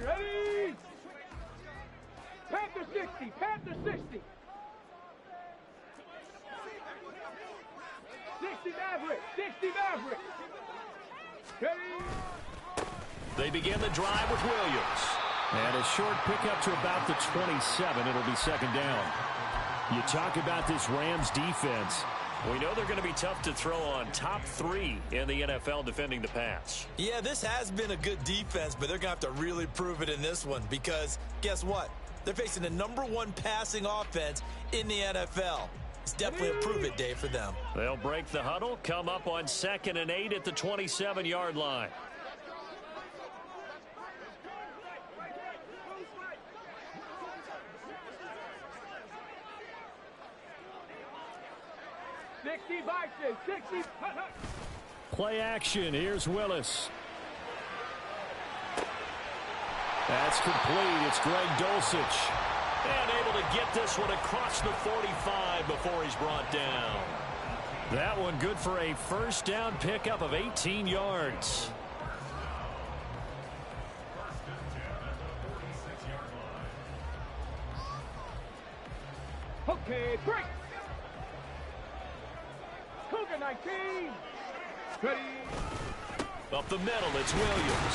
Ready. Panther 60. Panther 60. 60 Maverick. 60 Maverick. Ready. They begin the drive with Williams. And a short pickup to about the 27. It'll be second down. You talk about this Rams defense. We know they're going to be tough to throw on. Top 3 in the NFL defending the pass. Yeah, this has been a good defense, but they're going to have to really prove it in this one because guess what? They're facing the #1 passing offense in the NFL. It's definitely a prove-it day for them. They'll break the huddle, come up on 2nd and 8 at the 27-yard line. Play action. Here's Willis. That's complete. It's Greg Dulcich. And able to get this one across the 45 before he's brought down. That one good for a first down pickup of 18 yards. Okay, break. Cougar 19. Ready. Up the middle, it's Williams.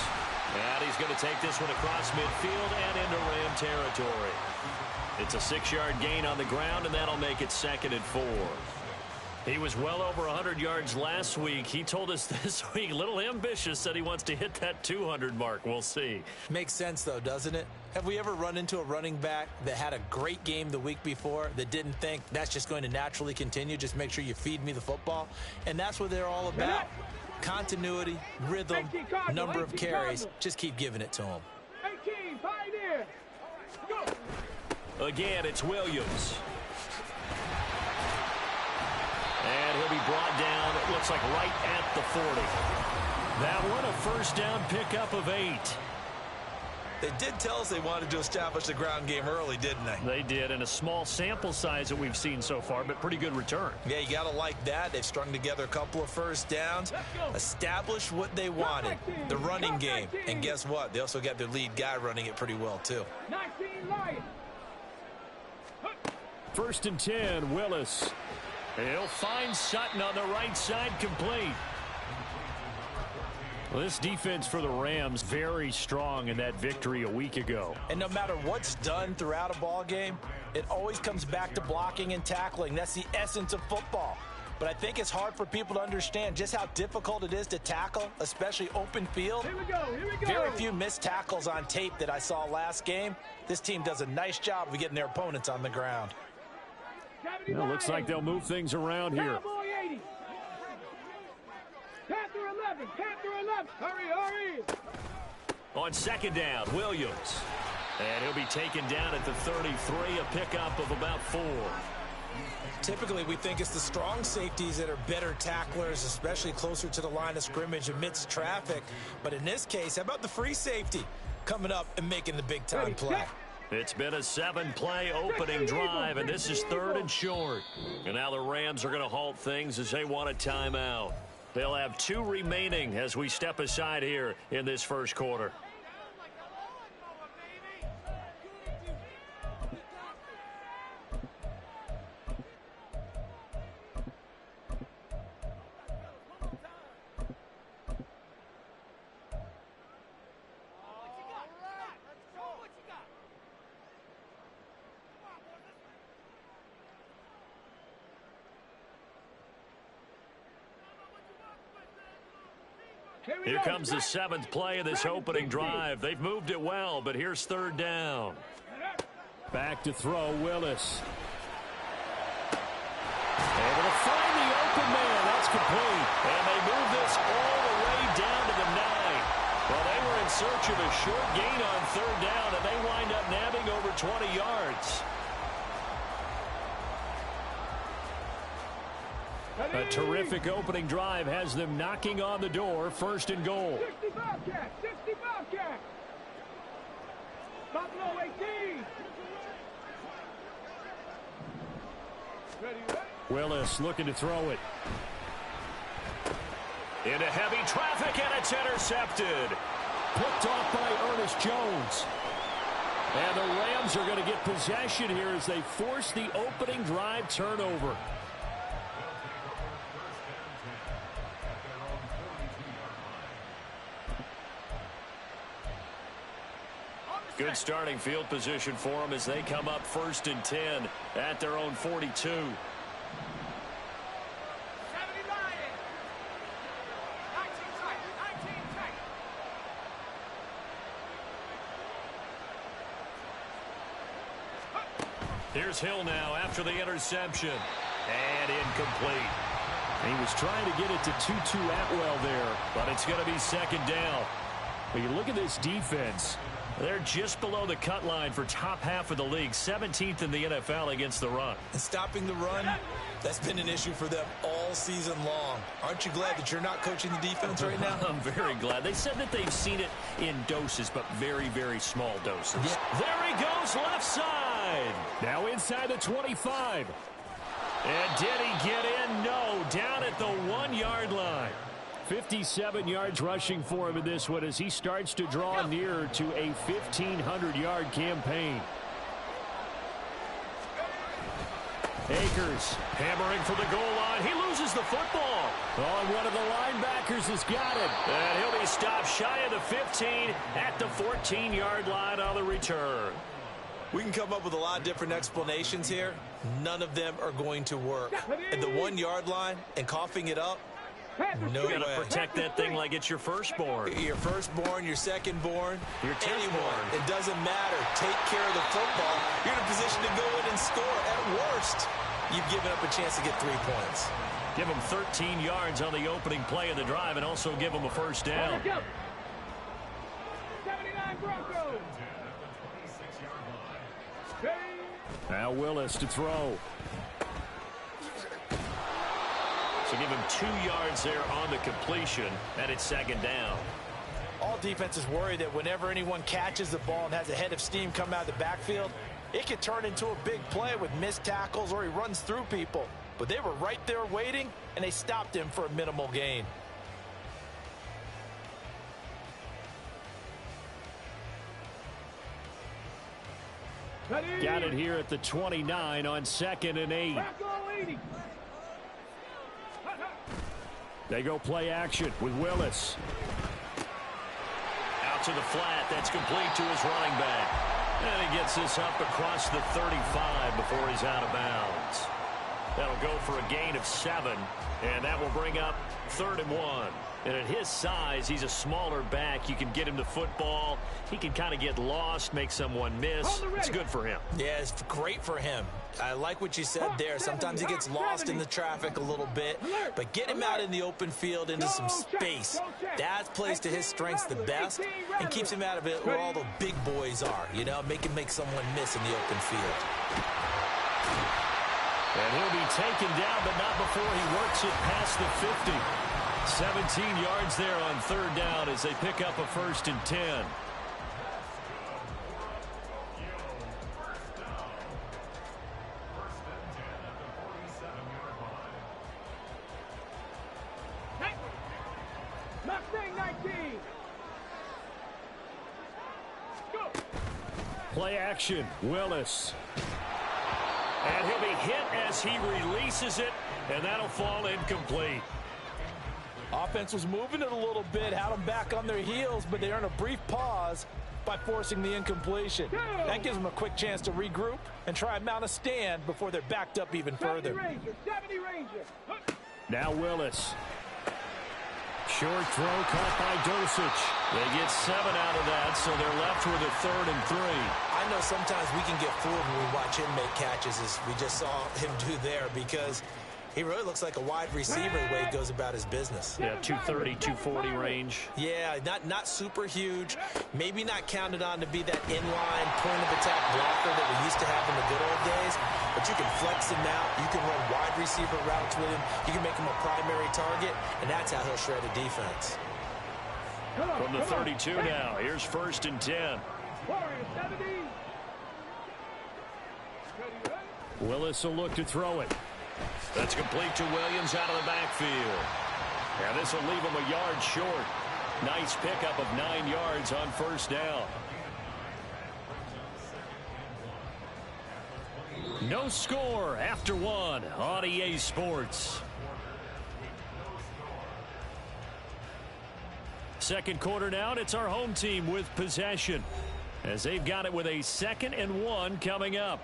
And he's going to take this one across midfield and into Ram territory. It's a 6-yard gain on the ground, and that'll make it 2nd and 4. He was well over 100 yards last week. He told us this week, a little ambitious, said he wants to hit that 200 mark. We'll see. Makes sense, though, doesn't it? Have we ever run into a running back that had a great game the week before that didn't think that's just going to naturally continue? Just make sure you feed me the football. And that's what they're all about. Continuity, rhythm, number of carries. Just keep giving it to them. 18, Pioneer. Go. Again, it's Williams. And he'll be brought down, it looks like right at the 40. That one, a first down pickup of 8. They did tell us they wanted to establish the ground game early, didn't they? They did, and a small sample size that we've seen so far, but pretty good return. Yeah, you got to like that. They've strung together a couple of first downs, established what they wanted, the running game. And guess what? They also got their lead guy running it pretty well, too. 19 Lions. First and 10, Willis. He'll find Sutton on the right side, complete. Well, this defense for the Rams very strong in that victory a week ago. And no matter what's done throughout a ball game, it always comes back to blocking and tackling. That's the essence of football. But I think it's hard for people to understand just how difficult it is to tackle, especially open field. Here we go, here we go. Very few missed tackles on tape that I saw last game. This team does a nice job of getting their opponents on the ground. Well, looks like they'll move things around here. Cowboy 80. Panther 11. Panther 11. Hurry, hurry. On second down, Williams. And he'll be taken down at the 33, a pickup of about 4. Typically, we think it's the strong safeties that are better tacklers, especially closer to the line of scrimmage amidst traffic. But in this case, how about the free safety coming up and making the big-time play? It's been a 7-play opening drive, and this is 3rd and short. And now the Rams are going to halt things as they want a timeout. They'll have 2 remaining as we step aside here in this first quarter. Here comes the 7th play of this opening drive. They've moved it well, but here's 3rd down. Back to throw, Willis. Able to find the open man. That's complete. And they move this all the way down to the 9. Well, they were in search of a short gain on 3rd down, and they wind up nabbing over 20 yards. A terrific opening drive has them knocking on the door. 1st and goal. 60 Bobcat. 60 Bobcat. Buffalo 18. Ready. Willis looking to throw it. Into heavy traffic, and it's intercepted. Picked off by Ernest Jones. And the Rams are going to get possession here as they force the opening drive turnover. Good starting field position for them as they come up 1st and 10 at their own 42. Here's Hill now after the interception. And incomplete. He was trying to get it to Tutu Atwell there, but it's going to be 2nd down. But you look at this defense. They're just below the cut line for top half of the league, 17th in the NFL against the run. And stopping the run, that's been an issue for them all season long. Aren't you glad that you're not coaching the defense right now? I'm very glad. They said that they've seen it in doses, but very, very small doses. Yeah. There he goes, left side. Now inside the 25. And did he get in? No, down at the 1-yard line. 57 yards rushing for him in this one as he starts to draw nearer to a 1,500-yard campaign. Akers hammering for the goal line. He loses the football. Oh, and one of the linebackers has got it. And he'll be stopped shy of the 15 at the 14-yard line on the return. We can come up with a lot of different explanations here. None of them are going to work. At the 1-yard line and coughing it up, no way. You got to protect that thing like it's your firstborn. Your firstborn, your secondborn, your anyone. It doesn't matter. Take care of the football. You're in a position to go in and score. At worst, you've given up a chance to get 3 points. Give them 13 yards on the opening play of the drive and also give them a 1st down. 79 Broncos. Now Willis to throw. So give him 2 yards there on the completion, and it's 2nd down. All defenses worry that whenever anyone catches the ball and has a head of steam come out of the backfield, it could turn into a big play with missed tackles or he runs through people. But they were right there waiting, and they stopped him for a minimal gain. Got it here at the 29 on 2nd and 8. They go play action with Willis. Out to the flat. That's complete to his running back. And he gets this up across the 35 before he's out of bounds. That'll go for a gain of 7. And that will bring up 3rd and 1. And at his size, he's a smaller back. You can get him the football. He can kind of get lost, make someone miss. It's good for him. Yeah, it's great for him. I like what you said there. Sometimes he gets lost in the traffic a little bit, but get him out in the open field into some space. That plays to his strengths the best and keeps him out of it where all the big boys are, you know, make him make someone miss in the open field. And he'll be taken down, but not before he works it past the 50. 17 yards there on 3rd down as they pick up a 1st and 10. Play action, Willis. And he'll be hit as he releases it, and that'll fall incomplete. Offense was moving it a little bit, had them back on their heels, but they earned a brief pause by forcing the incompletion. That gives them a quick chance to regroup and try and mount a stand before they're backed up even further. 70 Ranger. Now Willis. Short throw caught by Dosich. They get 7 out of that, so they're left with a 3rd and 3. I know sometimes we can get fooled when we watch him make catches, as we just saw him do there, because he really looks like a wide receiver the way he goes about his business. Yeah, 230, 240 range. Yeah, not super huge. Maybe not counted on to be that inline point-of-attack blocker that we used to have in the good old days. But you can flex him out. You can run wide receiver routes with him. You can make him a primary target, and that's how he'll shred a defense. From the 32 now, here's 1st and 10. Willis will look to throw it. That's complete to Williams out of the backfield. And this will leave him a yard short. Nice pickup of 9 yards on first down. No score after 1 on EA Sports. Second quarter now, and it's our home team with possession, as they've got it with a 2nd and 1 coming up.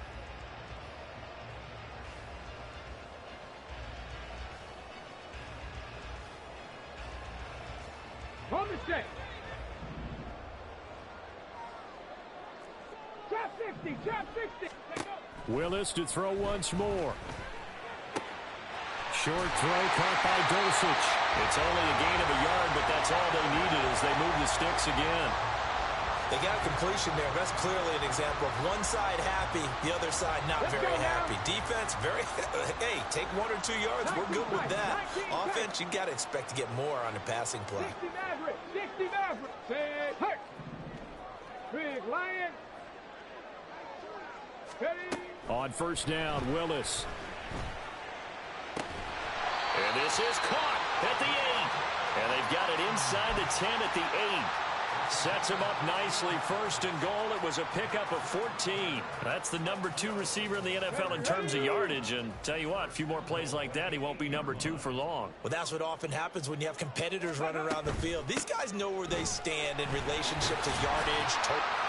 Home mistake. Trap 60, trap 60. Willis to throw once more. Short throw caught by Dulcich. It's only a gain of a yard, but that's all they needed as they move the sticks again. They got a completion there. That's clearly an example of one side happy, the other side not very happy. Defense, very, hey, take 1 or 2 yards. We're good with that. Offense, you got to expect to get more on the passing play. 60 Maverick, 60 Maverick. Say, hey. Big Lion. Hey. On first down, Willis. And this is caught at the 8. And they've got it inside the 10 at the 8. Sets him up nicely. 1st and goal. It was a pickup of 14. That's the number 2 receiver in the NFL in terms of yardage. And tell you what, a few more plays like that, he won't be number 2 for long. Well, that's what often happens when you have competitors running around the field. These guys know where they stand in relationship to yardage.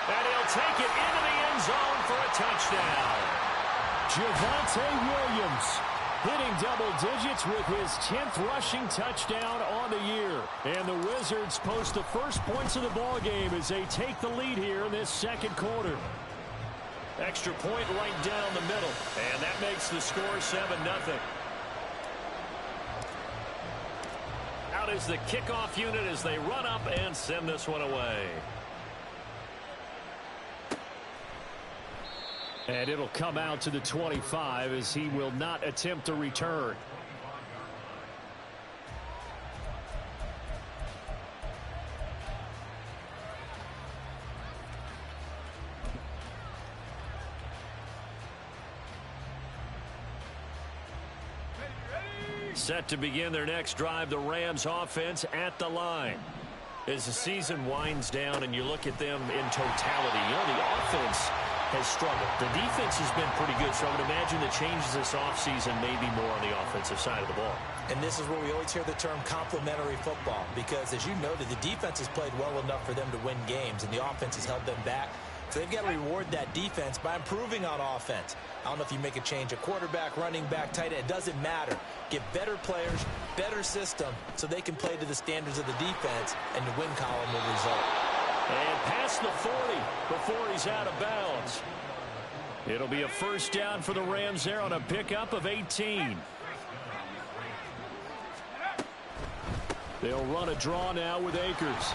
And he'll take it into the end zone for a touchdown. Javonte Williams hitting double digits with his 10th rushing touchdown on the year. And the Wizards post the first points of the ball game as they take the lead here in this second quarter. Extra point right down the middle. And that makes the score 7-0. Out is the kickoff unit as they run up and send this one away. And it'll come out to the 25 as he will not attempt a return. Set to begin their next drive, the Rams offense at the line. As the season winds down and you look at them in totality, you know, the offense has struggled. The defense has been pretty good, so I would imagine the changes this offseason may be more on the offensive side of the ball. And this is where we always hear the term complementary football, because as you noted, the defense has played well enough for them to win games, and the offense has held them back. So they've got to reward that defense by improving on offense. I don't know if you make a change at quarterback, running back, tight end. It doesn't matter. Get better players, better system, so they can play to the standards of the defense, and the win column will result. And past the 40 before he's out of bounds. It'll be a first down for the Rams there on a pickup of 18. They'll run a draw now with Akers.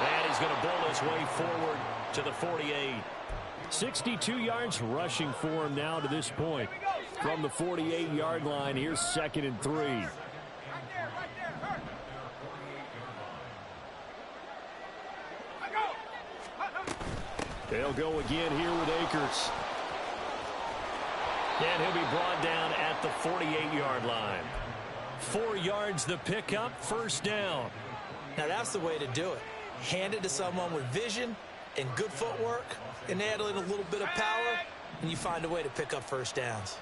And he's going to bowl his way forward to the 48. 62 yards rushing for him now to this point. From the 48-yard line, here's 2nd and 3. They'll go again here with Akers. And he'll be brought down at the 48-yard line. 4 yards the pickup, first down. Now that's the way to do it. Hand it to someone with vision and good footwork, and add in a little bit of power, and you find a way to pick up first downs.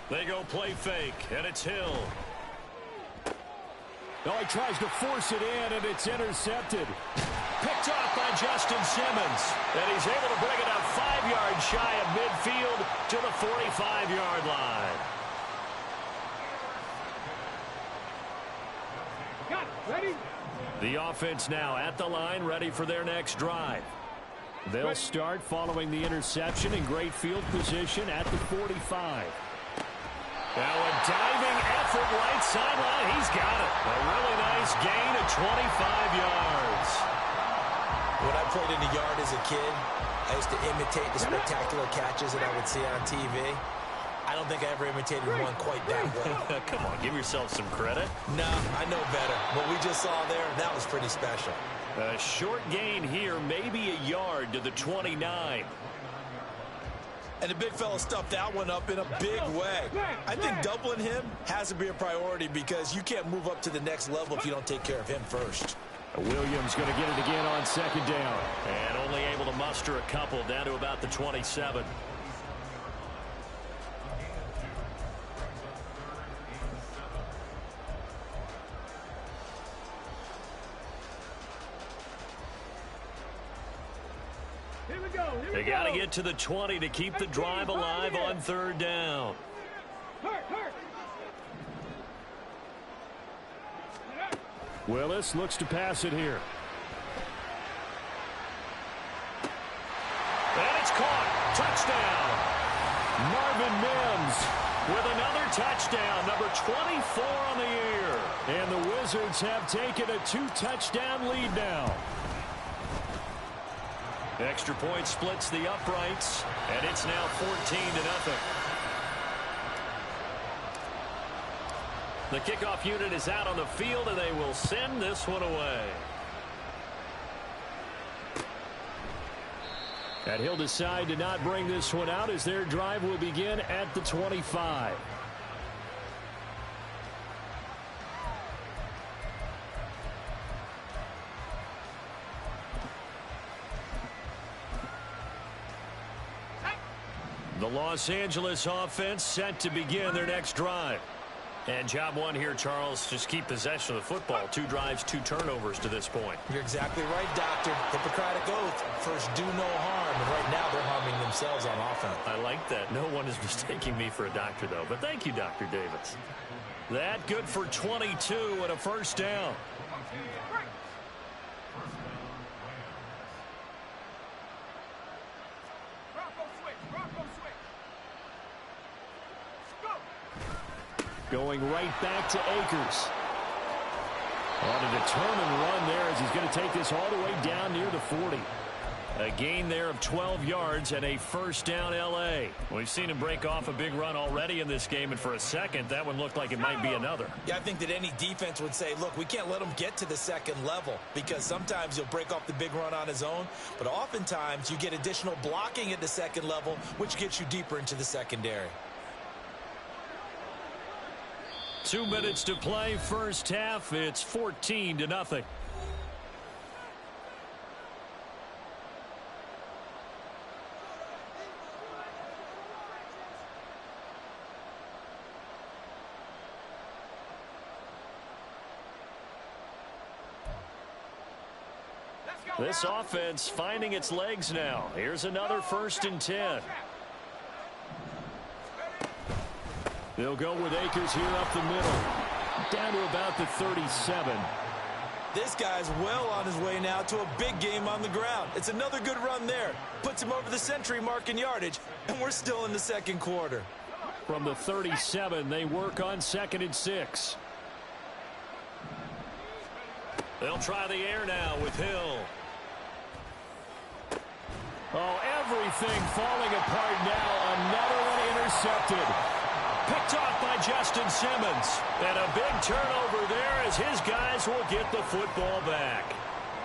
They go play fake, and it's Hill. Oh, he tries to force it in, and it's intercepted. Picked off by Justin Simmons. And he's able to bring it up 5 yards shy of midfield to the 45-yard line. Got it. Ready? The offense now at the line, ready for their next drive. They'll start following the interception in great field position at the 45. Now a diving effort right sideline. He's got it. A really nice gain of 25 yards. When I played in the yard as a kid, I used to imitate the spectacular catches that I would see on TV. I don't think I ever imitated one quite that well. Come on, give yourself some credit. No, I know better. What we just saw there, that was pretty special. A short gain here, maybe a yard to the 29. And the big fella stuffed that one up in a big way. I think doubling him has to be a priority because you can't move up to the next level if you don't take care of him first. Williams going to get it again on second down. And only able to muster a couple down to about the 27. They got to get to the 20 to keep the drive alive on third down. Willis looks to pass it here. And it's caught. Touchdown. Marvin Mims with another touchdown. Number 24 on the year. And the Wizards have taken a 2-touchdown lead now. Extra point splits the uprights, and it's now 14-0. The kickoff unit is out on the field, and they will send this one away. And he'll decide to not bring this one out as their drive will begin at the 25. The Los Angeles offense set to begin their next drive. And job one here, Charles, just keep possession of the football. 2 drives, 2 turnovers to this point. You're exactly right, Doctor. Hippocratic oath. First, do no harm. And right now, they're harming themselves on offense. I like that. No one is mistaking me for a doctor, though. But thank you, Dr. Davis. That good for 22 and a first down. Going right back to Akers. On a determined run there as he's going to take this all the way down near the 40. A gain there of 12 yards and a first down L.A. We've seen him break off a big run already in this game, and for a second, that one looked like it might be another. Yeah, I think that any defense would say, look, we can't let him get to the second level because sometimes he'll break off the big run on his own, but oftentimes you get additional blocking at the second level, which gets you deeper into the secondary. 2 minutes to play, first half. It's 14-0. This offense finding its legs now. Here's another 1st and 10. They'll go with Akers here up the middle. Down to about the 37. This guy's well on his way now to a big game on the ground. It's another good run there. Puts him over the century mark in yardage, and we're still in the second quarter. From the 37, they work on 2nd and 6. They'll try the air now with Hill. Oh, everything falling apart now. Another one intercepted. Picked off by Justin Simmons. And a big turnover there as his guys will get the football back.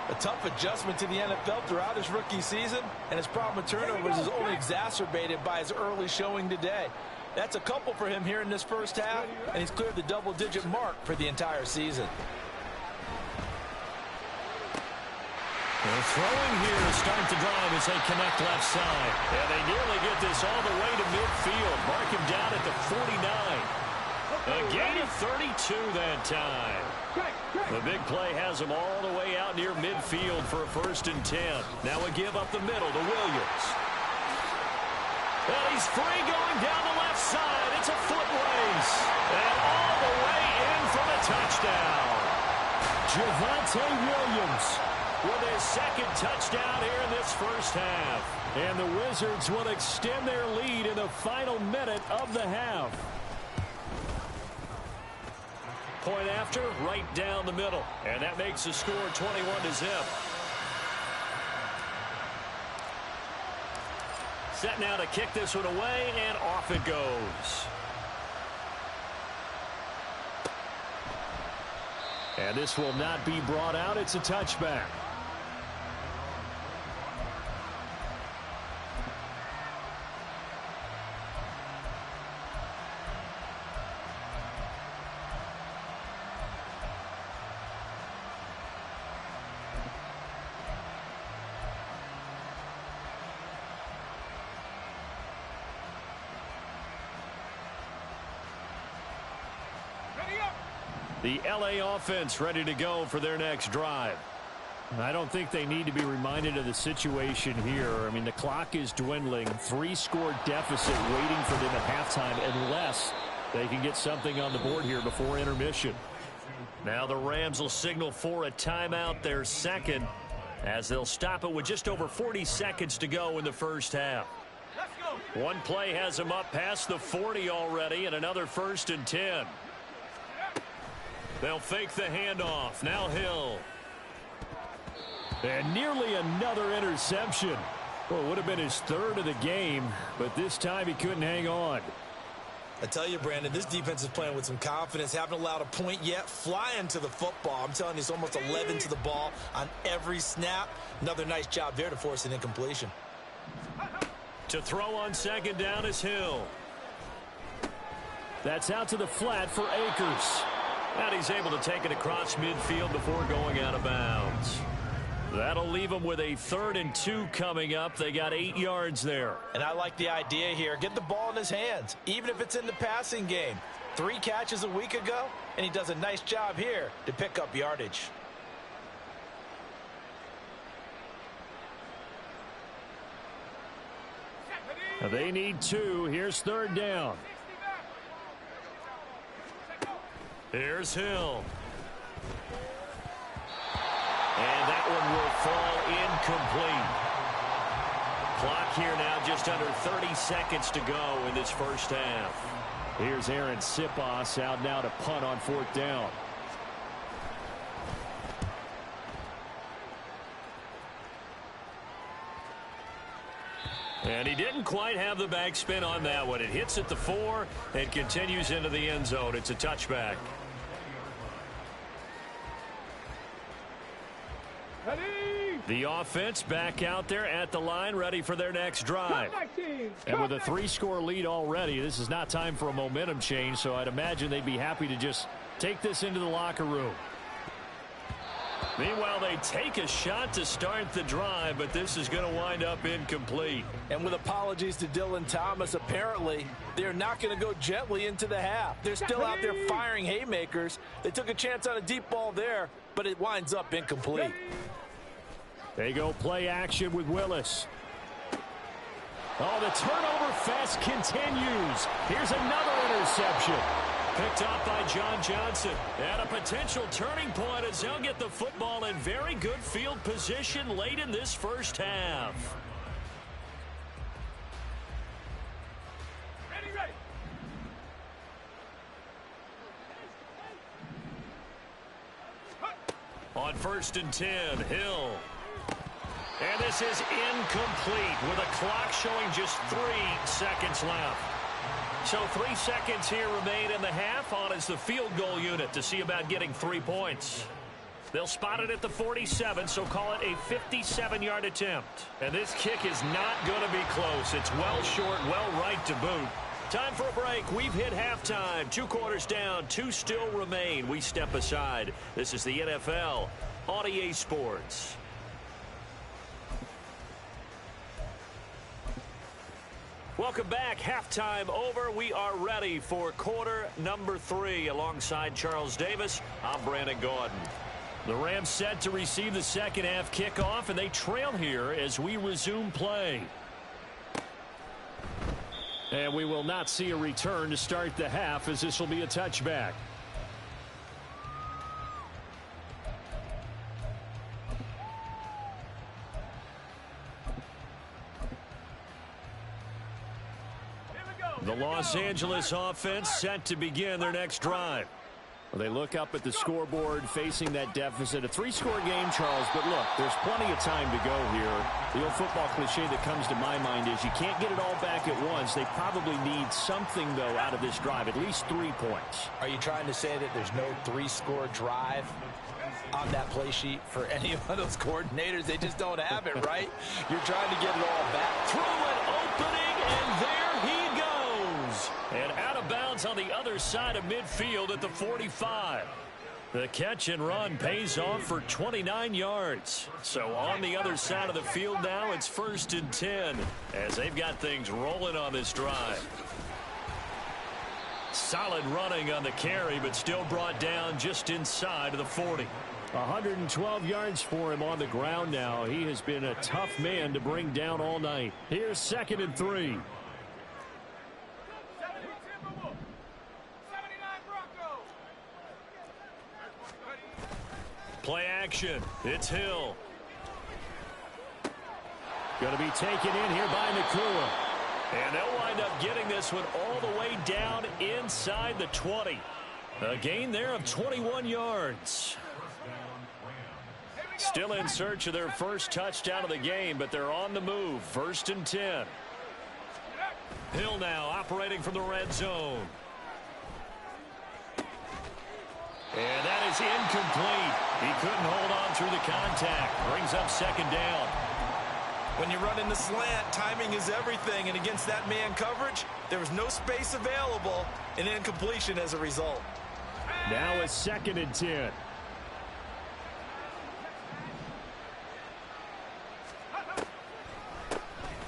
A tough adjustment to the NFL throughout his rookie season, and his problem with turnovers is only exacerbated by his early showing today. That's a couple for him here in this first half, and he's cleared the double-digit mark for the entire season. They're throwing here to start the drive as they connect left side. And they nearly get this all the way to midfield. Mark him down at the 49. A gain of 32 that time. The big play has him all the way out near midfield for a 1st and 10. Now a give up the middle to Williams. And he's free going down the left side. It's a foot race. And all the way in for the touchdown. Javonte Williams with his 2nd touchdown here in this first half. And the Wizards will extend their lead in the final minute of the half. Point after, right down the middle. And that makes the score 21-0. Set now to kick this one away, and off it goes. And this will not be brought out. It's a touchback. The LA offense ready to go for their next drive. I don't think they need to be reminded of the situation here. I mean, the clock is dwindling. 3-score deficit waiting for them at halftime unless they can get something on the board here before intermission. Now the Rams will signal for a timeout, their second, as they'll stop it with just over 40 seconds to go in the first half. One play has them up past the 40 already, and another 1st and 10. They'll fake the handoff. Now Hill. And nearly another interception. Well, it would have been his 3rd of the game, but this time he couldn't hang on. I tell you, Brandon, this defense is playing with some confidence. Haven't allowed a point yet. Flying to the football. I'm telling you, it's almost 11 to the ball on every snap. Another nice job there to force an incompletion. To throw on 2nd down is Hill. That's out to the flat for Akers. And he's able to take it across midfield before going out of bounds. That'll leave them with a 3rd and 2 coming up. They got 8 yards there. And I like the idea here. Get the ball in his hands, even if it's in the passing game. 3 catches a week ago, and he does a nice job here to pick up yardage. They need 2. Here's 3rd down. Here's Hill. And that one will fall incomplete. Clock here now just under 30 seconds to go in this first half. Here's Aaron Sipos out now to punt on 4th down. And he didn't quite have the backspin on that one. It hits at the 4 and continues into the end zone. It's a touchback. The offense back out there at the line, ready for their next drive. And with a 3-score lead already, this is not time for a momentum change, so I'd imagine they'd be happy to just take this into the locker room. Meanwhile, they take a shot to start the drive, but this is going to wind up incomplete. And with apologies to Dylan Thomas, apparently they're not going to go gently into the half. They're still out there firing haymakers. They took a chance on a deep ball there, but it winds up incomplete. They go play action with Willis. Oh, the turnover fest continues. Here's another interception. Picked off by John Johnson. And a potential turning point as they'll get the football in very good field position late in this first half. Ready. On 1st and 10, Hill. And this is incomplete with a clock showing just 3 seconds left. So 3 seconds here remain in the half. On is the field goal unit to see about getting 3 points. They'll spot it at the 47, so call it a 57-yard attempt. And this kick is not going to be close. It's well short, well right to boot. Time for a break. We've hit halftime. 2 quarters down, 2 still remain. We step aside. This is the NFL on EA Sports. Welcome back. Halftime over. We are ready for quarter number 3. Alongside Charles Davis, I'm Brandon Gordon. The Rams set to receive the second half kickoff, and they trail here as we resume play. And we will not see a return to start the half, as this will be a touchback. The Los Angeles offense set to begin their next drive. Well, they look up at the scoreboard facing that deficit. A 3-score game, Charles, but look, there's plenty of time to go here. The old football cliche that comes to my mind is you can't get it all back at once. They probably need something, though, out of this drive, at least 3 points. Are you trying to say that there's no 3-score drive on that play sheet for any of those coordinators? They just don't have it, right? You're trying to get it all back. Through an opening, and there he goes. And out of bounds on the other side of midfield at the 45. The catch and run pays off for 29 yards. So on the other side of the field now, it's 1st and 10 as they've got things rolling on this drive. Solid running on the carry, but still brought down just inside of the 40. 112 yards for him on the ground now. He has been a tough man to bring down all night. Here's 2nd and 3. Play action. It's Hill. Going to be taken in here by Nakua. And they'll wind up getting this one all the way down inside the 20. A gain there of 21 yards. Still in search of their first touchdown of the game, but they're on the move. 1st and 10. Hill now operating from the red zone. And that is incomplete. He couldn't hold on through the contact. Brings up 2nd down. When you run in the slant, timing is everything, and against that man coverage, there was no space available, and incompletion as a result. Now it's 2nd and 10.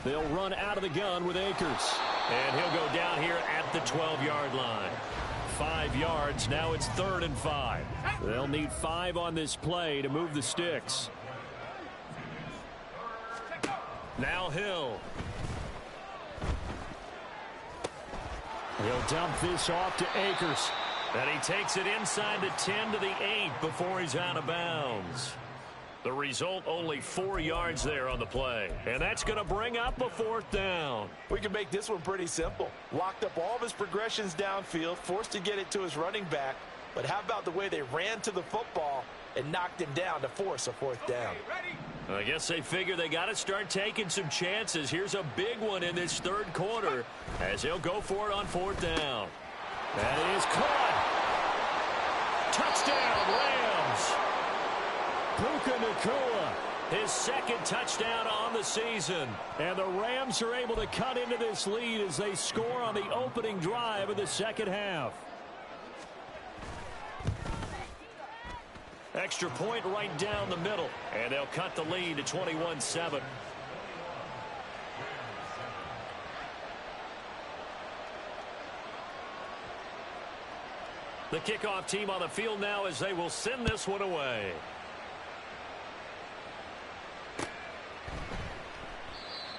They'll run out of the gun with Akers. And he'll go down here at the 12-yard line. 5 yards. Now it's 3rd and 5. They'll need 5 on this play to move the sticks. Now Hill. He'll dump this off to Akers. And he takes it inside the 10 to the 8 before he's out of bounds. The result, only 4 yards there on the play. And that's going to bring up a 4th down. We can make this one pretty simple. Locked up all of his progressions downfield, forced to get it to his running back. But how about the way they ran to the football and knocked him down to force a 4th down? I guess they figure they got to start taking some chances. Here's a big one in this 3rd quarter as he'll go for it on 4th down. That is caught. Touchdown, Rams. Puka Nakua. His 2nd touchdown on the season. And the Rams are able to cut into this lead as they score on the opening drive of the 2nd half. Extra point right down the middle. And they'll cut the lead to 21-7. The kickoff team on the field now as they will send this one away.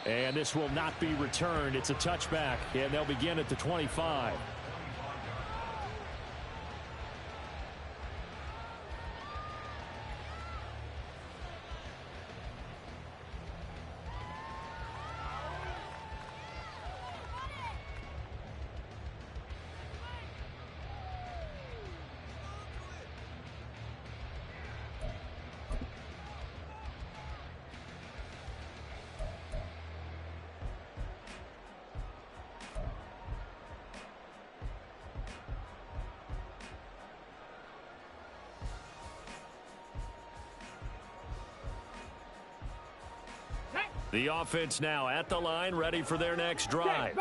And this will not be returned. It's a touchback, and they'll begin at the 25. The offense now at the line, ready for their next drive.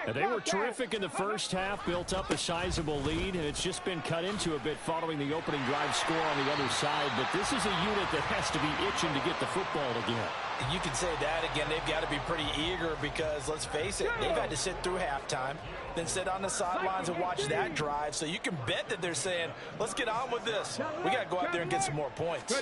And they were terrific in the first half, built up a sizable lead, and it's just been cut into a bit following the opening drive score on the other side. But this is a unit that has to be itching to get the football again. You can say that again. They've got to be pretty eager because, let's face it, they've had to sit through halftime, then sit on the sidelines and watch that drive. So you can bet that they're saying, let's get on with this. We got to go out there and get some more points.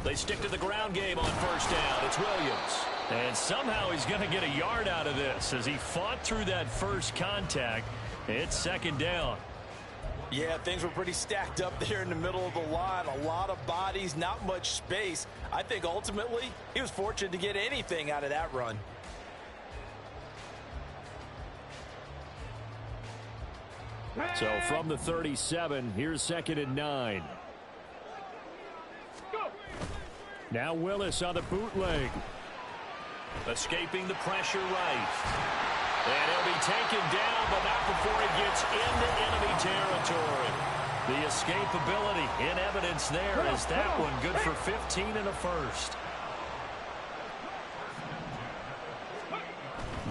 They stick to the ground game on 1st down. It's Williams. And somehow he's going to get a yard out of this as he fought through that first contact. It's 2nd down. Yeah, things were pretty stacked up there in the middle of the line. A lot of bodies, not much space. I think ultimately he was fortunate to get anything out of that run. So from the 37, here's 2nd and 9. Now Willis on the bootleg. Escaping the pressure right. And he'll be taken down, but not before he gets into enemy territory. The escapability in evidence there is that one good for 15 and a first.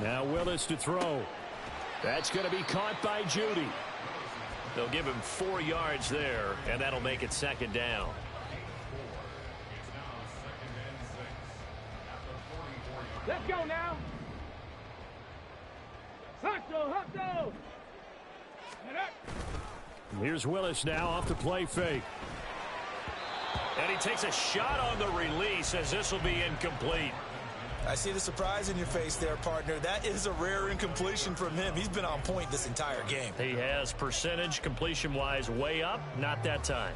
Now Willis to throw. That's going to be caught by Judy. They'll give him 4 yards there, and that'll make it 2nd down. Let's go now. Hustle, hustle. Here's Willis now off the play fake. And he takes a shot on the release as this will be incomplete. I see the surprise in your face there, partner. That is a rare incompletion from him. He's been on point this entire game. He has percentage completion-wise way up, not that time.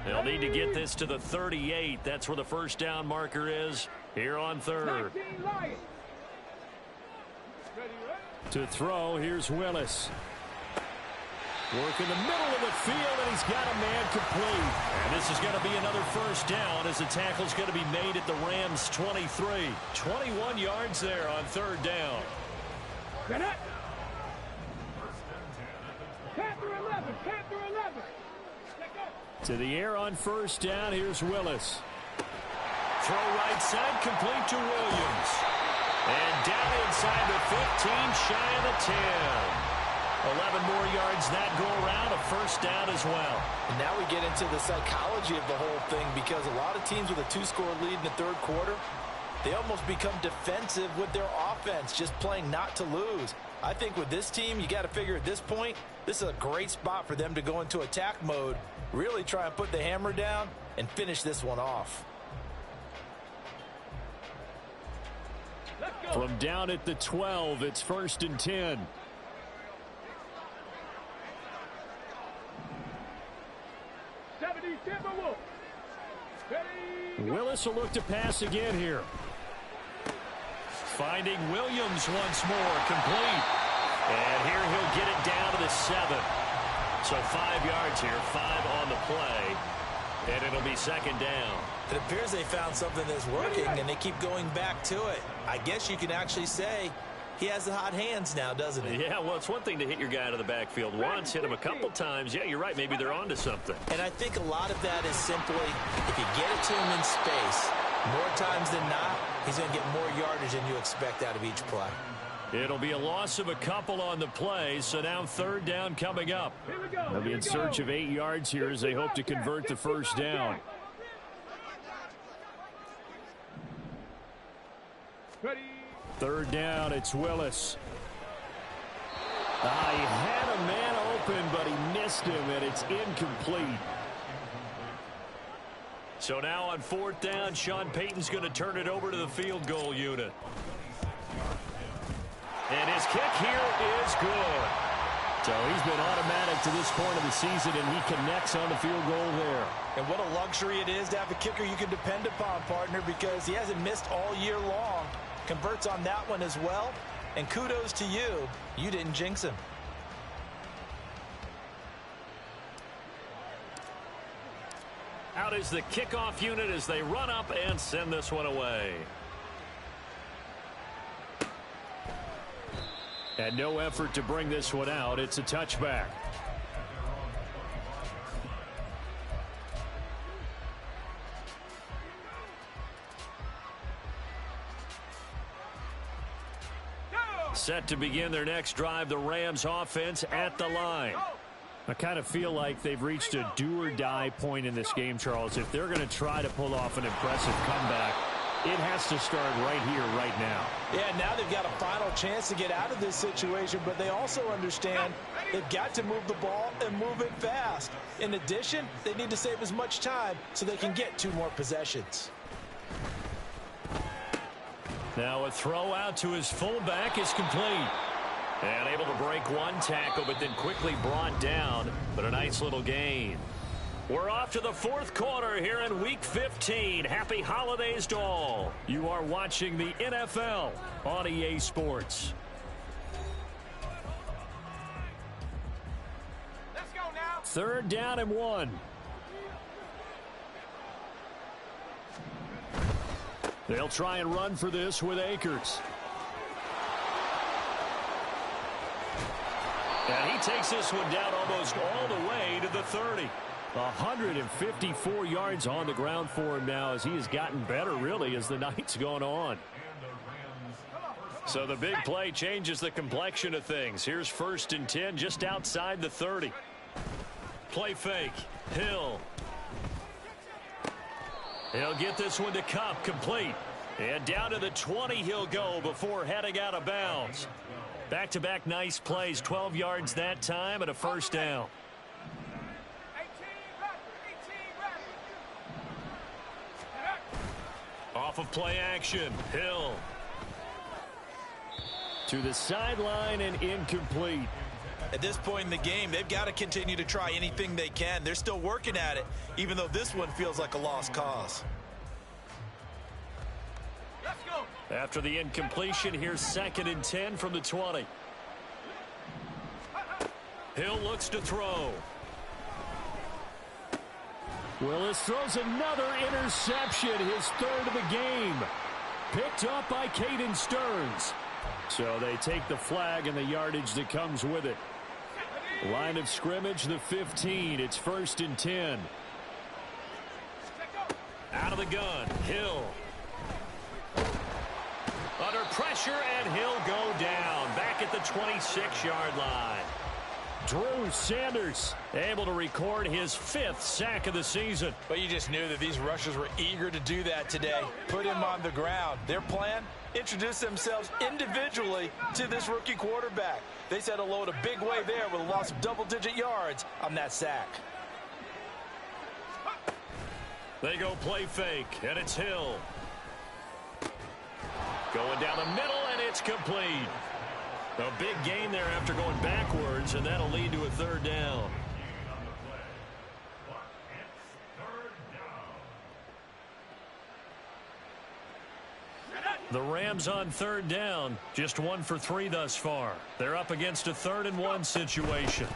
They'll need to get this to the 38. That's where the first down marker is here on third. To throw, here's Willis. Work in the middle of the field, and he's got a man complete. And this is going to be another first down as the tackle's going to be made at the Rams' 23. 21 yards there on third down. To the air on first down, here's Willis. Throw right side, complete to Williams. And down inside the 15, shy of the 10. 11 more yards that go around, a first down as well. And now we get into the psychology of the whole thing, because a lot of teams with a 2-score lead in the third quarter, they almost become defensive with their offense, just playing not to lose. I think with this team, you got to figure at this point, this is a great spot for them to go into attack mode, really try and put the hammer down and finish this one off. From down at the 12, it's 1st and 10. Willis will look to pass again here. Finding Williams once more, complete. And here he'll get it down to the 7. So 5 yards here, 5 on the play. And it'll be second down. It appears they found something that's working, and they keep going back to it. I guess you can actually say he has the hot hands now, doesn't he? Yeah, well, it's one thing to hit your guy out of the backfield once, hit him a couple times. Yeah, you're right. Maybe they're onto something. And I think a lot of that is simply, if you get it to him in space, more times than not, he's going to get more yardage than you expect out of each play. It'll be a loss of a couple on the play, so now third down coming up. They'll be in search of 8 yards here as they hope to convert the first down. Third down, it's Willis. He had a man open, but he missed him, and it's incomplete. So now on fourth down, Sean Payton's going to turn it over to the field goal unit. And his kick here is good. So he's been automatic to this point of the season, and he connects on the field goal there. And what a luxury it is to have a kicker you can depend upon, partner, because he hasn't missed all year long. Converts on that one as well. And kudos to you. You didn't jinx him. Out is the kickoff unit as they run up and send this one away. And no effort to bring this one out. It's a touchback. Set to begin their next drive, the Rams offense at the line. I kind of feel like they've reached a do-or-die point in this game, Charles. If they're going to try to pull off an impressive comeback, it has to start right here, right now. Yeah, now they've got a final chance to get out of this situation, but they also understand they've got to move the ball and move it fast. In addition, they need to save as much time so they can get 2 more possessions. Now a throw out to his fullback is complete. And able to break one tackle, but then quickly brought down. But a nice little gain. We're off to the fourth quarter here in Week 15. Happy holidays to all. You are watching the NFL on EA Sports. Let's go now. Third down and 1. They'll try and run for this with Akers. And he takes this one down almost all the way to the 30. 154 yards on the ground for him now as he has gotten better, really, as the night's gone on. So the big play changes the complexion of things. Here's 1st and 10 just outside the 30. Play fake. Hill. He'll get this one to Cup, complete. And down to the 20 he'll go before heading out of bounds. Back-to-back nice plays, 12 yards that time and a first down. Off of play action, Hill. To the sideline and incomplete. At this point in the game, they've got to continue to try anything they can. They're still working at it, even though this one feels like a lost cause. Let's go. After the incompletion, here's 2nd and 10 from the 20. Hill looks to throw. Willis throws another interception, his 3rd of the game. Picked up by Caden Stearns. So they take the flag and the yardage that comes with it. Line of scrimmage, the 15. It's 1st and 10. Out of the gun, Hill. Under pressure, and he'll go down. Back at the 26-yard line. Drew Sanders able to record his 5th sack of the season. But you just knew that these rushers were eager to do that today. Put him on the ground. Their plan? Introduce themselves individually to this rookie quarterback. They said hello in a big way there with a loss of double-digit yards on that sack. They go play fake, and it's Hill. Going down the middle, and it's complete. A big gain there after going backwards, and that'll lead to a 3rd down. The Rams on 3rd down, just 1 for 3 thus far. They're up against a 3rd and 1 situation.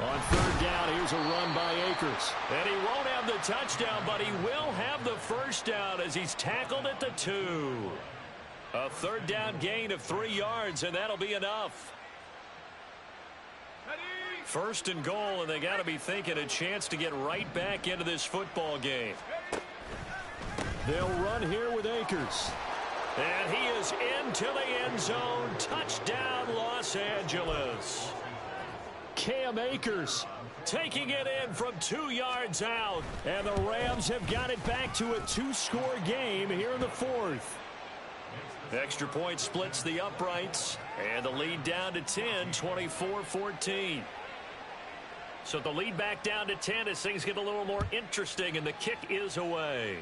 On 3rd down, here's a run by Akers. And he won't have the touchdown, but he will have the first down as he's tackled at the 2. A 3rd down gain of 3 yards, and that'll be enough. 1st and goal, and they got to be thinking a chance to get right back into this football game. They'll run here with Akers. And he is into the end zone. Touchdown, Los Angeles. Cam Akers taking it in from 2 yards out. And the Rams have got it back to a 2-score game here in the 4th. Extra point splits the uprights, and the lead down to 10, 24-14. So the lead back down to 10 as things get a little more interesting, and the kick is away.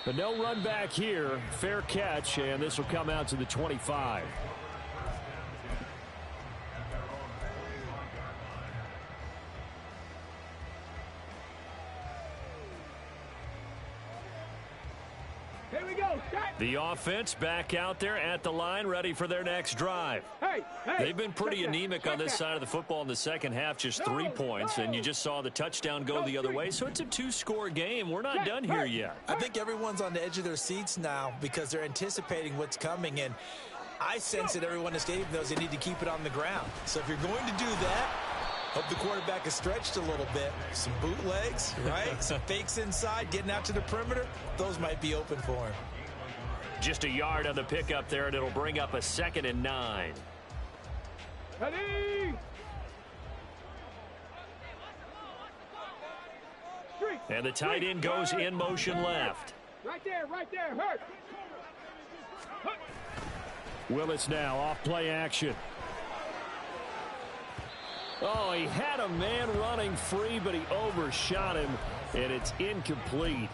But no run back here. Fair catch, and this will come out to the 25. Here we go. The offense back out there at the line, ready for their next drive. Hey. They've been pretty anemic on this side of the football in the second half, just 3 points, and you just saw the touchdown go the other way. So it's a 2-score game. We're not done here yet. I think everyone's on the edge of their seats now because they're anticipating what's coming, and I sense that everyone in the stadium knows they need to keep it on the ground. So if you're going to do that, hope the quarterback is stretched a little bit. Some bootlegs, right? Some fakes inside, getting out to the perimeter. Those might be open for him. Just a yard on the pickup there, and it'll bring up a 2nd and 9. Ready. And the tight end goes in motion left. Right there, hurt. Willis now off play action. Oh, he had a man running free, but he overshot him, and it's incomplete.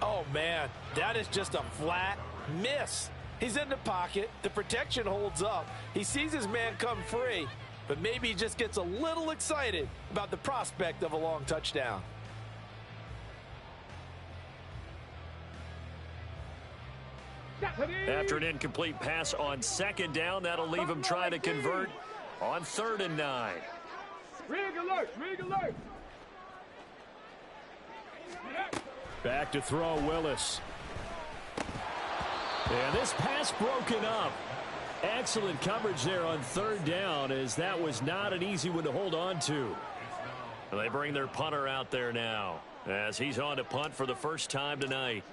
Oh, man, that is just a flat miss. He's in the pocket. The protection holds up. He sees his man come free, but maybe he just gets a little excited about the prospect of a long touchdown. After an incomplete pass on 2nd down, that'll leave him trying to convert on 3rd and 9. Rig alert. Back to throw, Willis. And this pass broken up. Excellent coverage there on 3rd down, as that was not an easy one to hold on to. And they bring their punter out there now as he's on to punt for the first time tonight.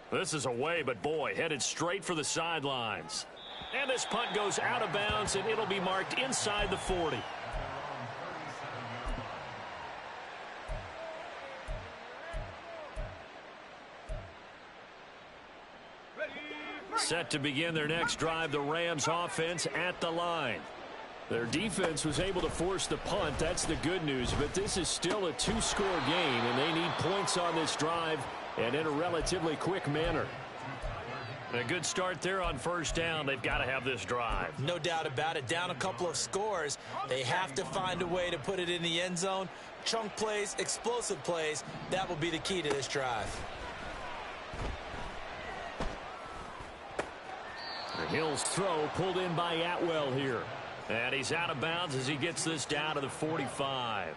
This is away, but boy, headed straight for the sidelines. And this punt goes out of bounds, and it'll be marked inside the 40. Set to begin their next drive, the Rams offense at the line. Their defense was able to force the punt. That's the good news. But this is still a two-score game, and they need points on this drive and in a relatively quick manner. A good start there on first down. They've got to have this drive. No doubt about it. Down a couple of scores. They have to find a way to put it in the end zone. Chunk plays, explosive plays. That will be the key to this drive. Hill's throw pulled in by Atwell here. And he's out of bounds as he gets this down to the 45.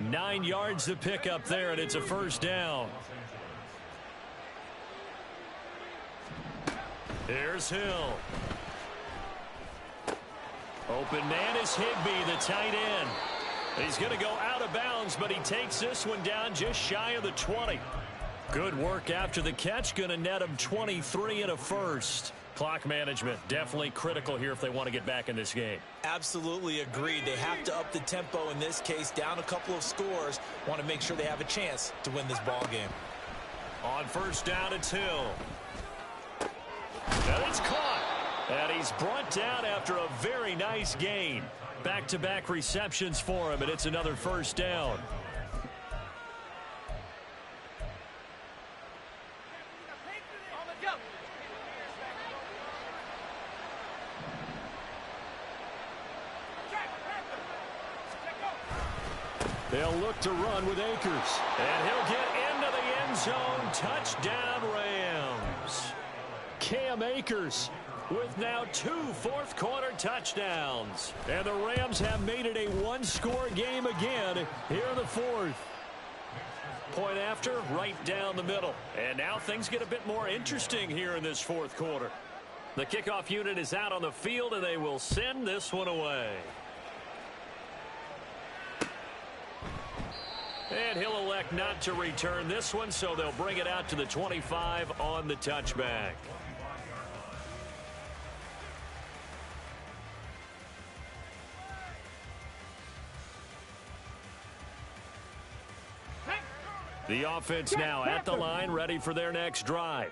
9 yards to pick up there, and it's a first down. Here's Hill. Open man is Higbee, the tight end. He's going to go out of bounds, but he takes this one down just shy of the 20. Good work after the catch. Going to net him 23 and a first. Clock management definitely critical here if they want to get back in this game. Absolutely agreed. They have to up the tempo in this case. Down a couple of scores. Want to make sure they have a chance to win this ball game. On first down, it's Hill. And it's caught. And he's brought down after a very nice gain. Back-to-back receptions for him, and it's another first down. They'll look to run with Akers. And he'll get into the end zone. Touchdown, Rams. Cam Akers with now 2 fourth-quarter touchdowns. And the Rams have made it a one-score game again here in the fourth. Point after, right down the middle. And now things get a bit more interesting here in this fourth quarter. The kickoff unit is out on the field, and they will send this one away. And he'll elect not to return this one, so they'll bring it out to the 25 on the touchback. The offense now at the line, ready for their next drive.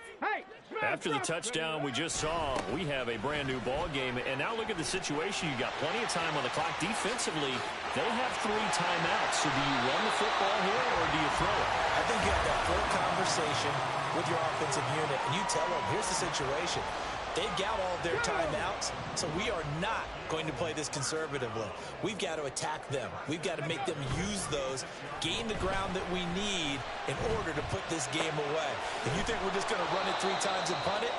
After the touchdown we just saw, we have a brand new ball game. And now look at the situation. You got plenty of time on the clock. Defensively, they have 3 timeouts. So do you run the football here or do you throw it? I think you have that full conversation with your offensive unit, and you tell them, here's the situation. They've got all of their timeouts, so we are not going to play this conservatively. We've got to attack them. We've got to make them use those, gain the ground that we need in order to put this game away. If you think we're just going to run it 3 times and punt it,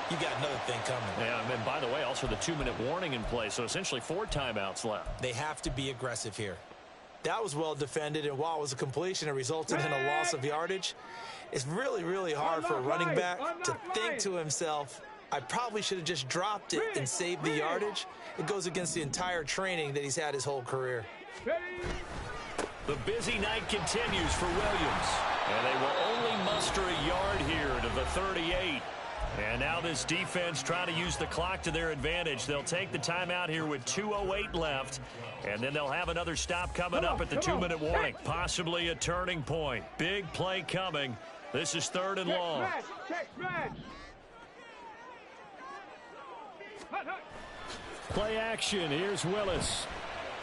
you got another thing coming. Yeah, and by the way, also the 2-minute warning in play, so essentially 4 timeouts left. They have to be aggressive here. That was well defended, and while it was a completion, it resulted in a loss of yardage. It's really, really hard for a running back to think to himself, I probably should have just dropped it and saved the yardage. It goes against the entire training that he's had his whole career. The busy night continues for Williams. And they will only muster a yard here to the 38. And now this defense trying to use the clock to their advantage. They'll take the timeout here with 2:08 left. And then they'll have another stop coming up at the 2-minute warning. Possibly a turning point. Big play coming. This is 3rd and long. Play action. Here's Willis.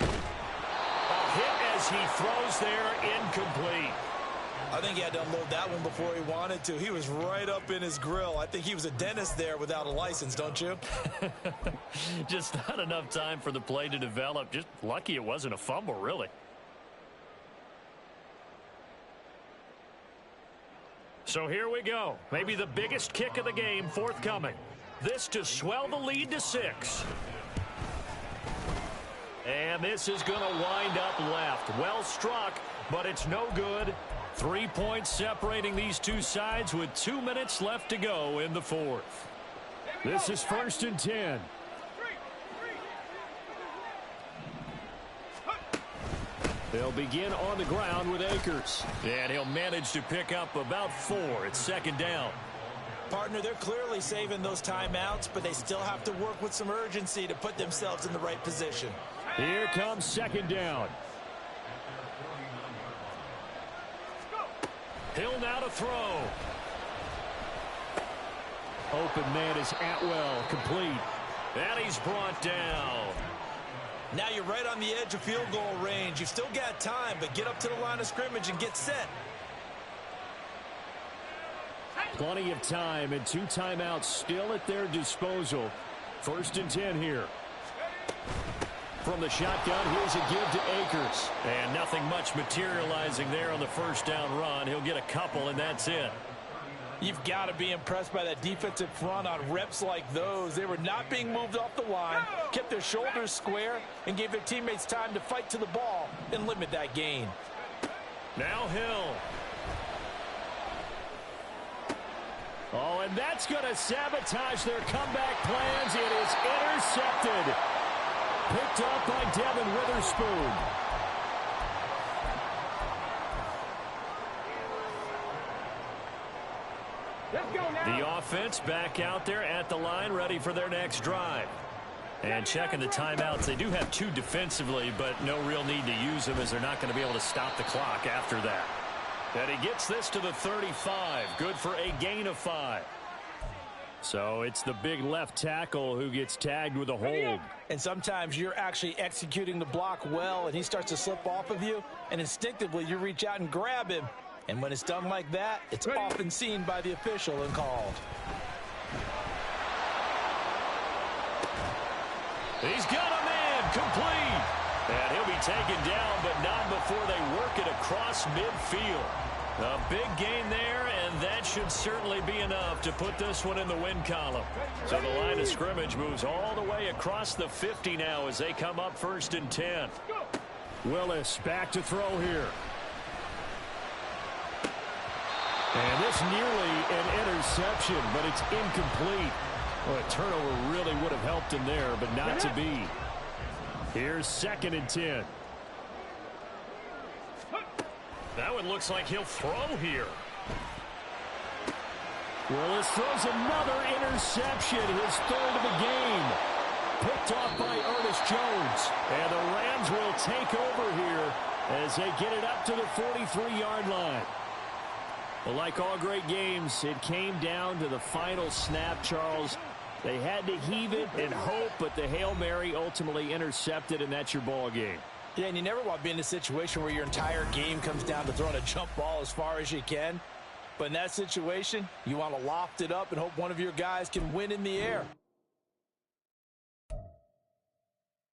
A hit as he throws there, incomplete. I think he had to unload that one before he wanted to. He was right up in his grill. I think he was a dentist there without a license, don't you? Just not enough time for the play to develop. Just lucky it wasn't a fumble, really. So here we go. Maybe the biggest kick of the game forthcoming. This to swell the lead to 6. And this is going to wind up left. Well struck, but it's no good. 3 points separating these two sides with 2 minutes left to go in the fourth. This is 1st and 10. They'll begin on the ground with Akers. And he'll manage to pick up about 4. It's 2nd down. Partner, they're clearly saving those timeouts, but they still have to work with some urgency to put themselves in the right position. Here comes 2nd down. Hill now to throw. Open man is Atwell, complete. And he's brought down. Now you're right on the edge of field goal range. You've still got time, but get up to the line of scrimmage and get set. Plenty of time and 2 timeouts still at their disposal. 1st and 10 here. From the shotgun, here's a give to Akers. And nothing much materializing there on the first down run. He'll get a couple, and that's it. You've got to be impressed by that defensive front on reps like those. They were not being moved off the line, kept their shoulders square, and gave their teammates time to fight to the ball and limit that gain. Now Hill. Oh, and that's going to sabotage their comeback plans. It is intercepted. Picked up by Devin Witherspoon. Let's go now. The offense back out there at the line, ready for their next drive. And checking the timeouts. They do have 2 defensively, but no real need to use them as they're not going to be able to stop the clock after that. And he gets this to the 35. Good for a gain of 5. So it's the big left tackle who gets tagged with a hold. And sometimes you're actually executing the block well, and he starts to slip off of you, and instinctively you reach out and grab him. And when it's done like that, it's often seen by the official and called. He's got a man complete. And he'll be taken down, but not before they work it across midfield. A big gain there, and that should certainly be enough to put this one in the win column. So the line of scrimmage moves all the way across the 50 now as they come up 1st and 10. Willis back to throw here. And this nearly an interception, but it's incomplete. Well, a turnover really would have helped him there, but not to be. Here's 2nd and 10. That one looks like he'll throw here. Willis throws another interception, his 3rd of the game. Picked off by Ernest Jones. And the Rams will take over here as they get it up to the 43-yard line. Well, like all great games, it came down to the final snap, Charles. They had to heave it and hope, but the Hail Mary ultimately intercepted, and that's your ball game. Yeah, and you never want to be in a situation where your entire game comes down to throwing a jump ball as far as you can. But in that situation, you want to loft it up and hope one of your guys can win in the air.